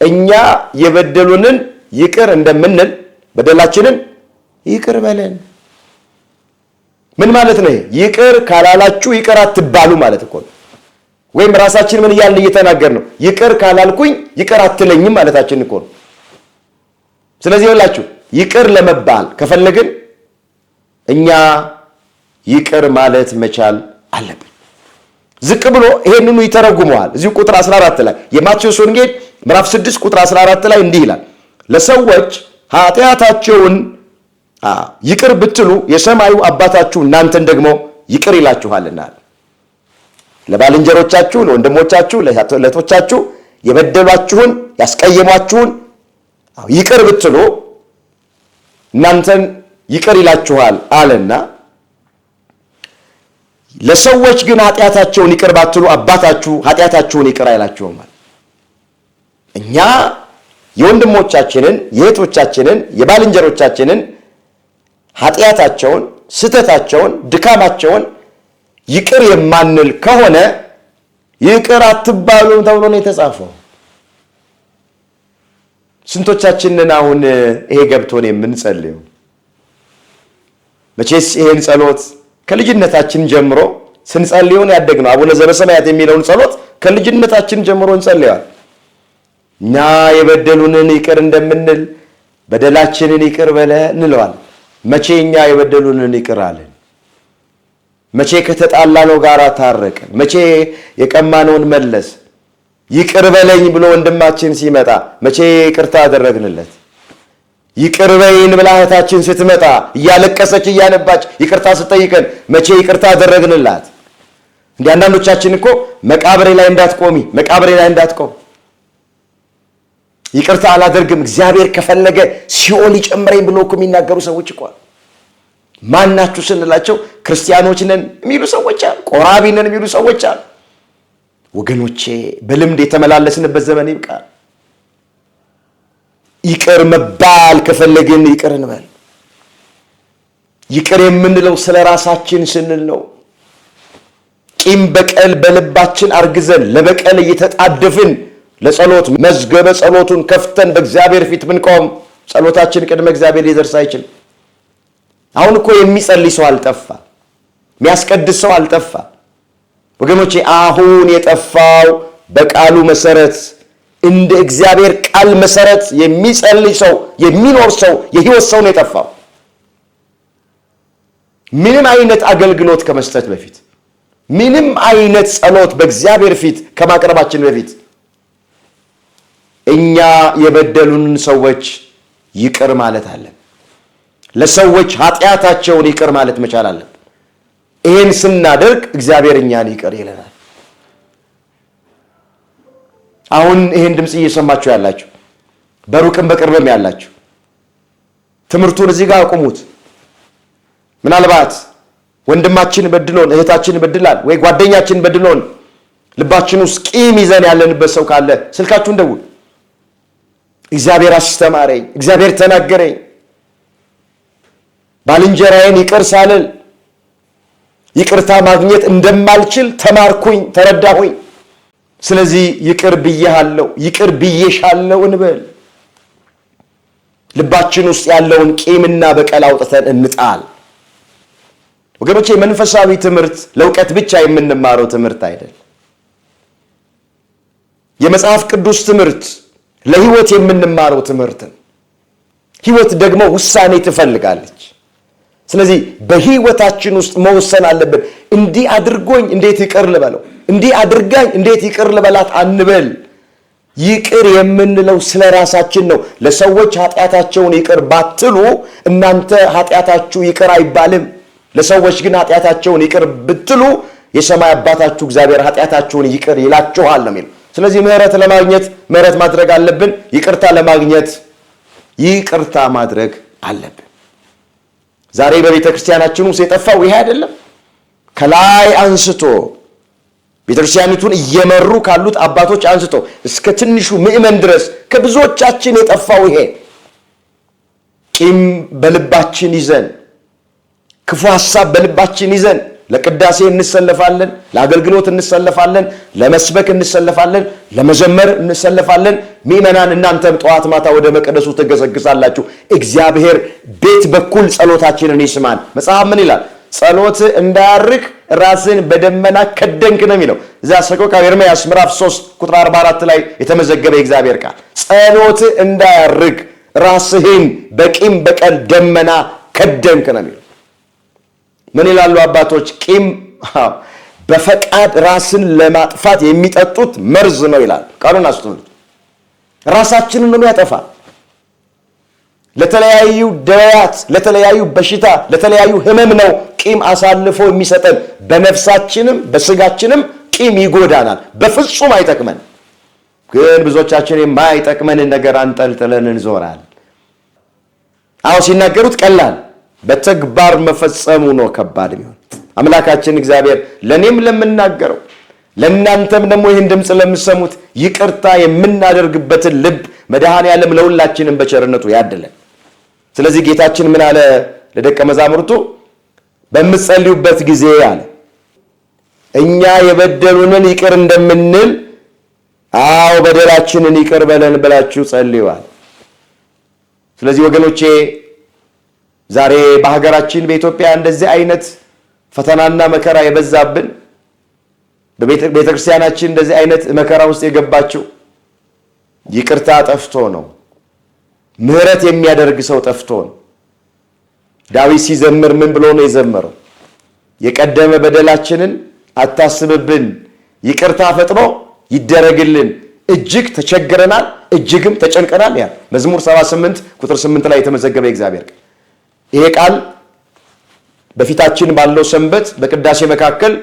እኛ የበደሉንን ይቅር እንደምንል በደላችንን ይቅር በለን። ምን ማለት ነው? ይቅር ካላላችሁ ይቅር አትባሉ ማለት እኮ ነው። ወይም ራሳችን ምን እያልን እየተናገር ነው? ይቅር ካላልኩኝ ይቅር አትለኝም ማለታችን እኮ ነው። ስለዚህ ይኸውላችሁ ይቅር ለመባል ከፈለግን እኛ ይቅር ማለት መቻል አለብን። ዝቅ ብሎ ይሄንኑ ይተረጉመዋል። እዚሁ ቁጥር 14 ላይ የማቴዎስ ወንጌል ምዕራፍ 6 ቁጥር 14 ላይ እንዲህ ይላል፣ ለሰዎች ኃጢአታቸውን ይቅር ብትሉ የሰማዩ አባታችሁ እናንተን ደግሞ ይቅር ይላችኋልና። ለባልንጀሮቻችሁ፣ ለወንድሞቻችሁ፣ ለእህቶቻችሁ የበደሏችሁን ያስቀየሟችሁን ይቅር ብትሉ እናንተን ይቅር ይላችኋል አለና፣ ለሰዎች ግን ኃጢአታቸውን ይቅር ባትሉ አባታችሁ ኃጢአታችሁን ይቅር አይላችሁም። እኛ የወንድሞቻችንን፣ የእህቶቻችንን፣ የባልንጀሮቻችንን ኃጢአታቸውን፣ ስተታቸውን፣ ድካማቸውን ይቅር የማንል ከሆነ ይቅር አትባሉም ተብሎ ነው የተጻፈው። ስንቶቻችንን አሁን ይሄ ገብቶን የምንጸልየው? መቼስ ይሄን ጸሎት ከልጅነታችን ጀምሮ ስንጸልየውን ያደግነው አቡነ ዘበሰማያት የሚለውን ጸሎት ከልጅነታችን ጀምሮ እንጸልያለን። እኛ የበደሉንን ይቅር እንደምንል በደላችንን ይቅር በለ እንለዋል። መቼ እኛ የበደሉንን ይቅር አለን? መቼ ከተጣላነው ጋር ታረቅን? መቼ የቀማነውን መለስ? ይቅር በለኝ ብሎ ወንድማችን ሲመጣ መቼ ይቅርታ አደረግንለት? ይቅር በይን ብላ እህታችን ስትመጣ እያለቀሰች እያነባች ይቅርታ ስትጠይቀን መቼ ይቅርታ አደረግንላት? እንደ አንዳንዶቻችን እኮ መቃብሬ ላይ እንዳትቆሚ፣ መቃብሬ ላይ እንዳትቆም ይቅርታ አላደርግም እግዚአብሔር ከፈለገ ሲኦል ይጨምረኝ ብሎ እኮ የሚናገሩ ሰዎች እኮ ማናችሁ ስንላቸው ክርስቲያኖች ነን የሚሉ ሰዎች አሉ፣ ቆራቢ ነን የሚሉ ሰዎች አሉ። ወገኖቼ በልምድ የተመላለስንበት ዘመን ይብቃል። ይቅር መባል ከፈለግን ይቅር እንበል። ይቅር የምንለው ስለ ራሳችን ስንል ነው። ቂም በቀል በልባችን አርግዘን ለበቀል እየተጣደፍን ለጸሎት መዝገበ ጸሎቱን ከፍተን በእግዚአብሔር ፊት ብንቆም ጸሎታችን ቅድመ እግዚአብሔር ሊደርስ አይችልም። አሁን እኮ የሚጸልይ ሰው አልጠፋ፣ የሚያስቀድስ ሰው አልጠፋ። ወገኖቼ አሁን የጠፋው በቃሉ መሰረት እንደ እግዚአብሔር ቃል መሰረት የሚጸልይ ሰው የሚኖር ሰው የሕይወት ሰው ነው የጠፋው። ምንም አይነት አገልግሎት ከመስጠት በፊት ምንም አይነት ጸሎት በእግዚአብሔር ፊት ከማቅረባችን በፊት እኛ የበደሉንን ሰዎች ይቅር ማለት አለን። ለሰዎች ኃጢአታቸውን ይቅር ማለት መቻል አለን። ይህን ስናደርግ እግዚአብሔር እኛን ይቅር ይለናል። አሁን ይህን ድምፅ እየሰማችሁ ያላችሁ በሩቅም በቅርብም ያላችሁ ትምህርቱን እዚህ ጋር አቁሙት። ምናልባት ወንድማችን በድሎን፣ እህታችን በድላል፣ ወይ ጓደኛችን በድሎን ልባችን ውስጥ ቂም ይዘን ያለንበት ሰው ካለ ስልካችሁን ደውሉ። እግዚአብሔር አስተማረኝ፣ እግዚአብሔር ተናገረኝ፣ ባልንጀራዬን ይቅር ሳልል ይቅርታ ማግኘት እንደማልችል ተማርኩኝ፣ ተረዳሁኝ። ስለዚህ ይቅር ብዬሃለሁ፣ ይቅር ብዬሻለሁ እንበል። ልባችን ውስጥ ያለውን ቂምና በቀል አውጥተን እንጣል። ወገኖቼ መንፈሳዊ ትምህርት ለእውቀት ብቻ የምንማረው ትምህርት አይደለም። የመጽሐፍ ቅዱስ ትምህርት ለሕይወት የምንማረው ትምህርት ነው። ሕይወት ደግሞ ውሳኔ ትፈልጋለች። ስለዚህ በሕይወታችን ውስጥ መወሰን አለብን። እንዲህ አድርጎኝ እንዴት ይቅር ልበለው፣ እንዲህ አድርጋኝ እንዴት ይቅር ልበላት አንበል። ይቅር የምንለው ስለ ራሳችን ነው። ለሰዎች ኃጢአታቸውን ይቅር ባትሉ እናንተ ኃጢአታችሁ ይቅር አይባልም። ለሰዎች ግን ኃጢአታቸውን ይቅር ብትሉ የሰማይ አባታችሁ እግዚአብሔር ኃጢአታችሁን ይቅር ይላችኋል ነው የሚለው። ስለዚህ ምህረት ለማግኘት ምህረት ማድረግ አለብን። ይቅርታ ለማግኘት ይቅርታ ማድረግ አለብን። ዛሬ በቤተ ክርስቲያናችን ውስጥ የጠፋው ይሄ አይደለም። ከላይ አንስቶ ቤተክርስቲያኒቱን እየመሩ ካሉት አባቶች አንስቶ እስከ ትንሹ ምእመን ድረስ ከብዙዎቻችን የጠፋው ይሄ ቂም በልባችን ይዘን፣ ክፉ ሐሳብ በልባችን ይዘን ለቅዳሴ እንሰለፋለን፣ ለአገልግሎት እንሰለፋለን፣ ለመስበክ እንሰለፋለን፣ ለመዘመር እንሰለፋለን። ምእመናን እናንተም ጠዋት ማታ ወደ መቅደሱ ትገሰግሳላችሁ። እግዚአብሔር ቤት በኩል ጸሎታችንን ይስማል። መጽሐፍ ምን ይላል? ጸሎት እንዳያርቅ ራስን በደመና ከደንክ ነው የሚለው። እዛ ሰቆቃወ ኤርምያስ ምዕራፍ 3 ቁጥር 44 ላይ የተመዘገበ የእግዚአብሔር ቃል ጸሎት እንዳያርቅ ራስህን በቂም በቀል ደመና ከደንክ ነው የሚለው። ምን ይላሉ አባቶች? ቂም በፈቃድ ራስን ለማጥፋት የሚጠጡት መርዝ ነው ይላል። ቃሉን አስተውሉ። ራሳችንን ነው ያጠፋ። ለተለያዩ ደዌያት፣ ለተለያዩ በሽታ፣ ለተለያዩ ህመም ነው ቂም አሳልፎ የሚሰጠን። በነፍሳችንም በስጋችንም ቂም ይጎዳናል። በፍጹም አይጠቅመን። ግን ብዙዎቻችን የማይጠቅመንን ነገር አንጠልጥለን እንዞራል። አዎ ሲናገሩት ቀላል፣ በተግባር መፈጸሙ ነው ከባድ የሚሆን። አምላካችን እግዚአብሔር ለኔም ለምናገረው ለእናንተም ደግሞ ይህን ድምፅ ለምሰሙት ይቅርታ የምናደርግበትን ልብ መድኃኔዓለም ለሁላችንም በቸርነቱ ያድለን። ስለዚህ ጌታችን ምን አለ ለደቀ መዛሙርቱ? በምትጸልዩበት ጊዜ አለ እኛ የበደሉንን ይቅር እንደምንል አዎ በደላችንን ይቅር በለን ብላችሁ ጸልዩዋል። ስለዚህ ወገኖቼ ዛሬ በሀገራችን በኢትዮጵያ እንደዚህ አይነት ፈተናና መከራ የበዛብን፣ በቤተክርስቲያናችን እንደዚህ አይነት መከራ ውስጥ የገባችው ይቅርታ ጠፍቶ ነው። ምህረት የሚያደርግ ሰው ጠፍቶ ነው። ዳዊት ሲዘምር ምን ብሎ ነው የዘመረው? የቀደመ በደላችንን አታስብብን፣ ይቅርታ ፈጥኖ ይደረግልን፣ እጅግ ተቸግረናል፣ እጅግም ተጨንቀናል። ያ መዝሙር 78 ቁጥር 8 ላይ የተመዘገበ የእግዚአብሔር ቃል። ይሄ ቃል በፊታችን ባለው ሰንበት በቅዳሴ መካከል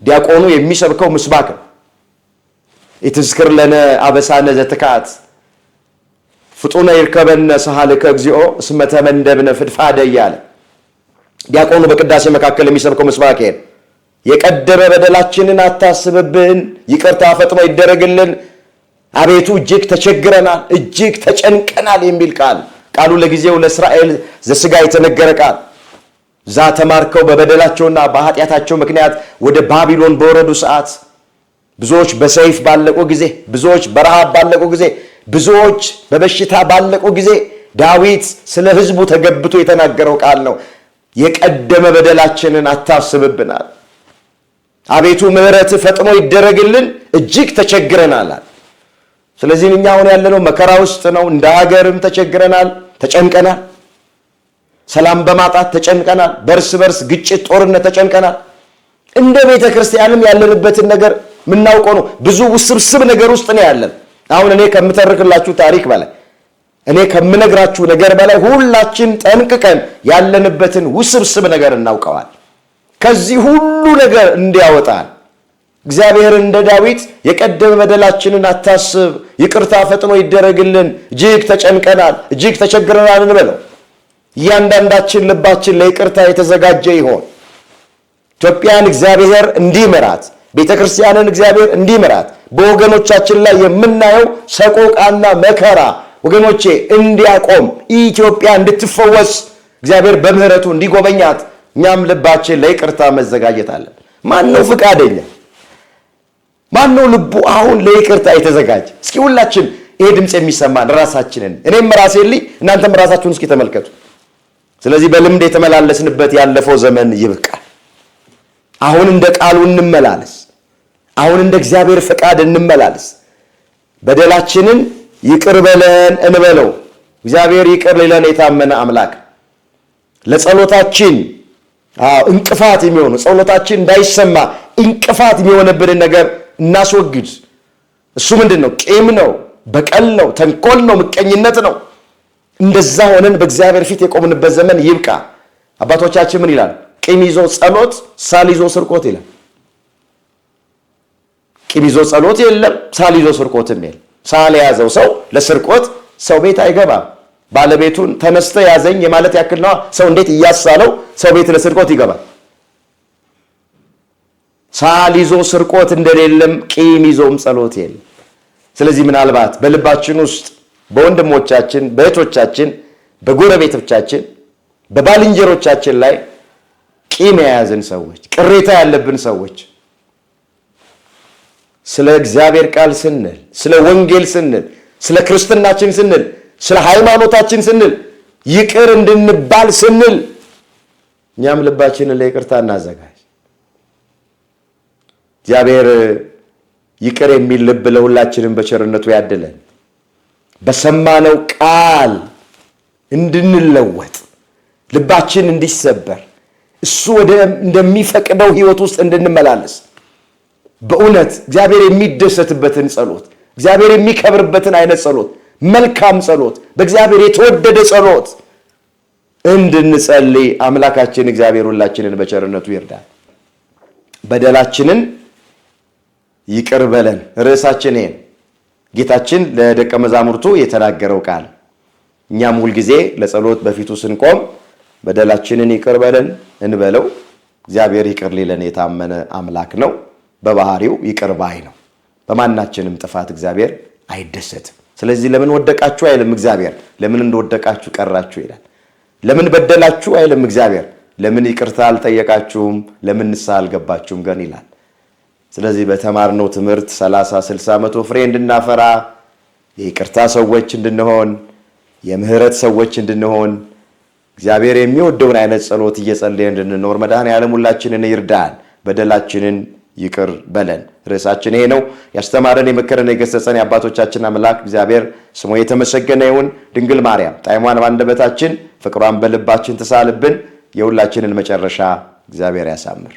ዲያቆኑ የሚሰብከው ምስባክ ነው። ኢትዝክር ለነ አበሳነ ዘትካት ፍጡነ ይርከበነ ሰሃልከ እግዚኦ እስመ ተመንደብነ ፍድፋደ እያለ ዲያቆኑ በቅዳሴ መካከል የሚሰብከው ምስባክ ነው። የቀደመ በደላችንን አታስብብን፣ ይቅርታ ፈጥኖ ይደረግልን፣ አቤቱ እጅግ ተቸግረናል፣ እጅግ ተጨንቀናል የሚል ቃል። ቃሉ ለጊዜው ለእስራኤል ዘሥጋ የተነገረ ቃል። ዛ ተማርከው በበደላቸውና በኃጢአታቸው ምክንያት ወደ ባቢሎን በወረዱ ሰዓት ብዙዎች በሰይፍ ባለቁ ጊዜ፣ ብዙዎች በረሃብ ባለቁ ጊዜ፣ ብዙዎች በበሽታ ባለቁ ጊዜ ዳዊት ስለ ሕዝቡ ተገብቶ የተናገረው ቃል ነው። የቀደመ በደላችንን አታስብብናል፣ አቤቱ ምሕረት ፈጥኖ ይደረግልን፣ እጅግ ተቸግረናል። ስለዚህ እኛ አሁን ያለነው መከራ ውስጥ ነው። እንደ ሀገርም ተቸግረናል፣ ተጨንቀናል። ሰላም በማጣት ተጨንቀናል። በእርስ በርስ ግጭት፣ ጦርነት ተጨንቀናል። እንደ ቤተ ክርስቲያንም ያለንበትን ነገር የምናውቀው ነው። ብዙ ውስብስብ ነገር ውስጥ ነው ያለን። አሁን እኔ ከምተርክላችሁ ታሪክ በላይ እኔ ከምነግራችሁ ነገር በላይ ሁላችን ጠንቅቀን ያለንበትን ውስብስብ ነገር እናውቀዋል። ከዚህ ሁሉ ነገር እንዲያወጣን እግዚአብሔር እንደ ዳዊት የቀደመ በደላችንን አታስብ፣ ይቅርታ ፈጥኖ ይደረግልን፣ እጅግ ተጨንቀናል፣ እጅግ ተቸግረናል እንበለው። እያንዳንዳችን ልባችን ለይቅርታ የተዘጋጀ ይሆን። ኢትዮጵያን እግዚአብሔር እንዲምራት፣ ቤተ ክርስቲያንን እግዚአብሔር እንዲምራት፣ በወገኖቻችን ላይ የምናየው ሰቆቃና መከራ ወገኖቼ እንዲያቆም፣ ኢትዮጵያ እንድትፈወስ እግዚአብሔር በምህረቱ እንዲጎበኛት እኛም ልባችን ለይቅርታ መዘጋጀት አለን። ማን ነው ፍቃደኛ? ማን ነው ልቡ አሁን ለይቅርታ የተዘጋጀ? እስኪ ሁላችን ይሄ ድምጽ የሚሰማን ራሳችንን፣ እኔም ራሴን እናንተም ራሳችሁን እስኪ ተመልከቱ። ስለዚህ በልምድ የተመላለስንበት ያለፈው ዘመን ይብቃል። አሁን እንደ ቃሉ እንመላለስ። አሁን እንደ እግዚአብሔር ፈቃድ እንመላለስ። በደላችንን ይቅር በለን እንበለው። እግዚአብሔር ይቅር ሊለን የታመነ አምላክ። ለጸሎታችን እንቅፋት የሚሆኑ ጸሎታችን እንዳይሰማ እንቅፋት የሚሆንብንን ነገር እናስወግድ። እሱ ምንድነው? ቂም ነው፣ በቀል ነው፣ ተንኮል ነው፣ ምቀኝነት ነው። እንደዛ ሆነን በእግዚአብሔር ፊት የቆምንበት ዘመን ይብቃ። አባቶቻችን ምን ይላል? ቂም ይዞ ጸሎት፣ ሳል ይዞ ስርቆት ይላል። ቂም ይዞ ጸሎት የለም፣ ሳል ይዞ ስርቆትም የለም። ሳል የያዘው ሰው ለስርቆት ሰው ቤት አይገባም። ባለቤቱን ተነስተ ያዘኝ የማለት ያክል ነው። ሰው እንዴት እያሳለው ሰው ቤት ለስርቆት ይገባል? ሳል ይዞ ስርቆት እንደሌለም ቂም ይዞም ጸሎት የለም። ስለዚህ ምናልባት በልባችን ውስጥ በወንድሞቻችን፣ በእህቶቻችን፣ በጎረቤቶቻችን፣ በባልንጀሮቻችን ላይ ቂም የያዝን ሰዎች፣ ቅሬታ ያለብን ሰዎች ስለ እግዚአብሔር ቃል ስንል፣ ስለ ወንጌል ስንል፣ ስለ ክርስትናችን ስንል፣ ስለ ሃይማኖታችን ስንል፣ ይቅር እንድንባል ስንል እኛም ልባችንን ለይቅርታ እናዘጋጅ። እግዚአብሔር ይቅር የሚል ልብ ለሁላችንም በቸርነቱ ያድለን። በሰማነው ቃል እንድንለወጥ፣ ልባችን እንዲሰበር፣ እሱ እንደሚፈቅደው ህይወት ውስጥ እንድንመላለስ፣ በእውነት እግዚአብሔር የሚደሰትበትን ጸሎት፣ እግዚአብሔር የሚከብርበትን አይነት ጸሎት፣ መልካም ጸሎት፣ በእግዚአብሔር የተወደደ ጸሎት እንድንጸልይ አምላካችን እግዚአብሔር ሁላችንን በቸርነቱ ይርዳል። በደላችንን ይቅር በለን ርዕሳችን ይሄን ጌታችን ለደቀ መዛሙርቱ የተናገረው ቃል። እኛም ሁልጊዜ ለጸሎት በፊቱ ስንቆም በደላችንን ይቅር በለን እንበለው። እግዚአብሔር ይቅር ሊለን የታመነ አምላክ ነው። በባህሪው ይቅር ባይ ነው። በማናችንም ጥፋት እግዚአብሔር አይደሰትም። ስለዚህ ለምን ወደቃችሁ አይልም እግዚአብሔር፣ ለምን እንደወደቃችሁ ቀራችሁ ይላል። ለምን በደላችሁ አይልም እግዚአብሔር፣ ለምን ይቅርታ አልጠየቃችሁም፣ ለምን ንስሐ አልገባችሁም ግን ይላል። ስለዚህ በተማርነው ትምህርት 30፣ 60፣ 100 ፍሬ እንድናፈራ፣ የይቅርታ ሰዎች እንድንሆን፣ የምህረት ሰዎች እንድንሆን፣ እግዚአብሔር የሚወደውን አይነት ጸሎት እየጸለየ እንድንኖር መድኃኔዓለም ሁላችንን ይርዳን። በደላችንን ይቅር በለን ርዕሳችን ይሄ ነው። ያስተማረን የመከረን የገሰጸን የአባቶቻችን አምላክ እግዚአብሔር ስሙ የተመሰገነ ይሁን። ድንግል ማርያም ጣዕሟን በአንደበታችን ፍቅሯን በልባችን ትሳልብን። የሁላችንን መጨረሻ እግዚአብሔር ያሳምር።